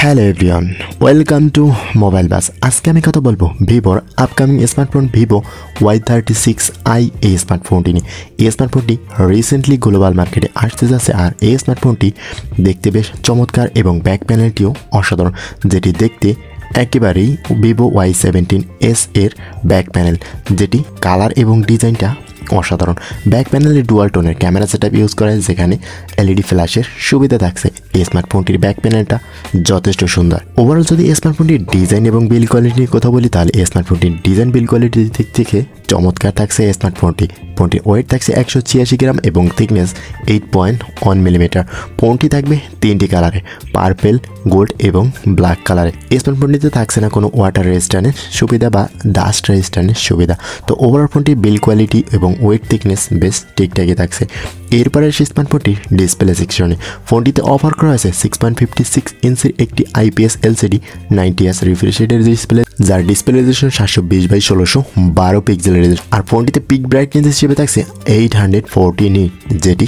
Hello everyone, welcome to mobile bus. আজকে আমি কথা বলবো ভিভোর আপকামিং স্মার্টফোন ভিভো Y36i এই স্মার্টফোনটি নিয়ে। এই স্মার্টফোনটি রিসেন্টলি গ্লোবাল মার্কেটে আসতে যাচ্ছে, আর এই স্মার্টফোনটি দেখতে বেশ চমৎকার এবং ব্যাক প্যানেলটিও অসাধারণ, যেটি দেখতে একেবারেই ভিভো Y17s এর ব্যাক প্যানেল, যেটি কালার এবং ডিজাইনটা অসাধারণ। ব্যাক প্যানেলে ডুয়াল টোনের ক্যামেরা সেটআপ ইউজ করা হয়, যেখানে এলইডি ফ্ল্যাশের সুবিধা থাকছে। এই স্মার্টফোনটির ব্যাক প্যানেলটা যথেষ্ট সুন্দর। ওভারঅল যদি এই স্মার্টফোনটির ডিজাইন এবং বিল কোয়ালিটি নিয়ে কথা বলি, তাহলে এই স্মার্টফোনটির ডিজাইন বিল কোয়ালিটির দিক থেকে চমৎকার থাকছে। এই স্মার্টফোনটির ওয়েট থাকছে 186 গ্রাম এবং থিকনেস 8.1 মিলিমিটার। ফোনটি থাকবে তিনটি কালারে, পার্পেল, গোল্ড এবং ব্ল্যাক কালারে। এই স্মার্টফোনটিতে থাকছে না কোনো ওয়াটার রেজিস্ট্যান্সের সুবিধা বা ডাস্ট রেজিস্ট্যান্সের সুবিধা। তো ওভারঅল ফোনটির বিল কোয়ালিটি এবং ওয়েট থিকনেস বেশ ঠিকঠাকই থাকছে। এরপরে সেই স্মার্টফোনটির ডিসপ্লে সেকশনে ফোনটিতে অফার করা হয়েছে 6.56 ইঞ্চির একটি IPS LCD 90Hz রিফ্রেশ রেটের ডিসপ্লে, যার ডিসপ্লে রেজোলিউশন 720x1612 পিক্সেলের। আর ফোনটিতে পিক ব্রাইটনেস হিসেবে থাকছে 840 নিট, যেটি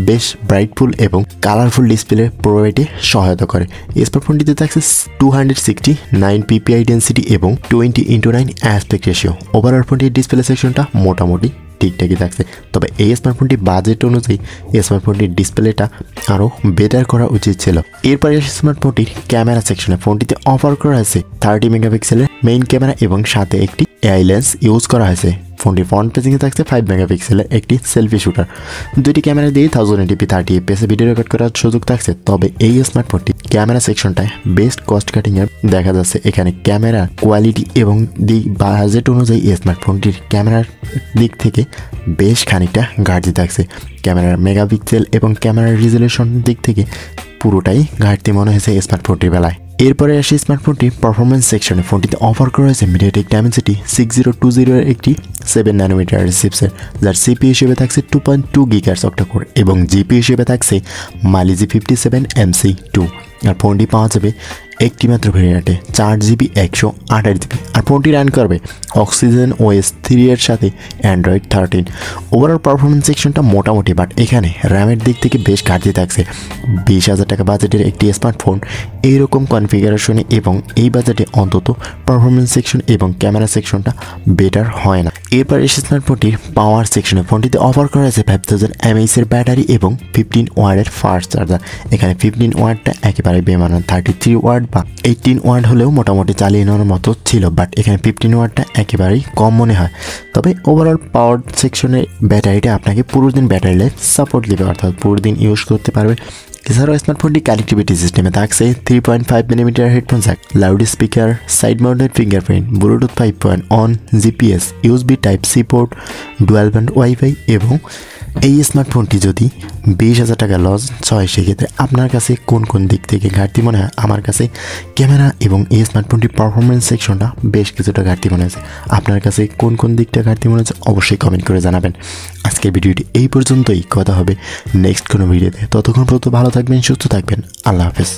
বেশ ব্রাইটফুল এবং কালারফুল ডিসপ্লে প্রোভাইডে সহায়তা করে। এই স্মার্টফোনটিতে থাকছে 269 PPI ডেন্সিটি এবং 20:9 অ্যাসপেক্ট রেশিও। ওভারঅল ফোনটির ডিসপ্লে সেকশনটা মোটামুটি ঠিকঠাকই থাকছে। তবে এই স্মার্টফোনটি বাজেট অনুযায়ী এই স্মার্টফোনটির ডিসপ্লেটা আরও বেটার করা উচিত ছিল। এরপরে স্মার্টফোনটির ক্যামেরা সেকশনে ফোনটিতে অফার করা হয়েছে 30 মেগাপিক্সেলের মেইন ক্যামেরা এবং সাথে একটি এআই লেন্স ইউজ করা হয়েছে। ফোনটির ফ্রন্ট পেজিংয়ে থাকছে 5 মেগাপিক্সেলের একটি সেলফি শুটার। দুইটি ক্যামেরা দিয়ে 1080p 30fps ভিডিও রেকর্ড করার সুযোগ থাকছে। তবে এই স্মার্টফোনটি ক্যামেরা সেকশনটায় বেস্ট কস্ট কাটিংয়ের দেখা যাচ্ছে। এখানে ক্যামেরা কোয়ালিটি এবং বাজেট অনুযায়ী এই স্মার্টফোনটির ক্যামেরার দিক থেকে বেশ খানিকটা ঘাটতি থাকছে। ক্যামেরার মেগাপিক্সেল এবং ক্যামেরার রেজোলিউশন দিক থেকে পুরোটাই ঘাটতি মনে হয়েছে এই স্মার্টফোনটির বেলায়। এরপরে আসি স্মার্টফোনটি পারফরমেন্স সেকশনে। ফোনটিতে অফার করা হয়েছে মিডিয়াটেক ডাইমেনসিটি 6020 এর একটি 7 ন্যানোমিটার চিপসেট, যার CPU হিসেবে থাকছে 2.2 GHz অক্টা-কোর এবং GPU হিসেবে থাকছে মাইলেজি 57MC2। আর ফোনটি পাওয়া যাবে একটি মাত্র ভেরিয়েন্টে 4GB 128GB। আর ফোনটি রান করবে অক্সিজেন OS 3 এর সাথে অ্যান্ড্রয়েড 13। ওভারঅল পারফরমেন্স সেকশনটা মোটামুটি, বাট এখানে র্যামের দিক থেকে বেশ ঘাটতি থাকছে। 20,000 টাকা বাজেটের একটি স্মার্টফোন এইরকম কনফিগারেশনে এবং এই বাজেটে অন্তত পারফরমেন্স সেকশন এবং ক্যামেরা সেকশনটা বেটার হয় না। এরপর এসে স্মার্টফোনটির পাওয়ার সেকশনে ফোনটিতে অফার করা হয়েছে 5000 mAh এর ব্যাটারি এবং 15 ওয়াটের ফাস্ট চার্জার। এখানে 15 ওয়াটটা একেবারে বেমানান, 33 ওয়াট বা 18 ওয়াট হলেও মোটামুটি চালিয়ে নেওয়ার মতো ছিল, বাট এখানে 15 ওয়াটটা একেবারেই কম মনে হয়। তবে ওভারঅল পাওয়ার সেকশনের ব্যাটারিটা আপনাকে পুরো দিন ব্যাটারি লাইফ সাপোর্ট দেবে, অর্থাৎ পুরো দিন ইউজ করতে পারবে। এছাড়াও স্মার্টফোনটি কানেক্টিভিটি সিস্টেমে থাকছে 3.5 millimetre headphone Jack, loud speaker, side mounted fingerprint, Bluetooth 5.1, GPS, USB Type-C port, dual band wifi. এবং এই স্মার্টফোনটি যদি 20,000 টাকা লস হয়, সেক্ষেত্রে আপনার কাছে কোন কোন দিক থেকে ঘাটতি মনে হয়? আমার কাছে ক্যামেরা এবং এই স্মার্টফোনটির পারফরমেন্স সেকশনটা বেশ কিছুটা ঘাটতি মনে হয়েছে। আপনার কাছে কোন কোন দিকটা ঘাটতি মনে হচ্ছে অবশ্যই কমেন্ট করে জানাবেন। আজকের ভিডিওটি এই পর্যন্তই, কথা হবে নেক্সট কোনো ভিডিওতে। ততক্ষণ পর্যন্ত ভালো থাকবেন, সুস্থ থাকবেন। আল্লাহ হাফেজ।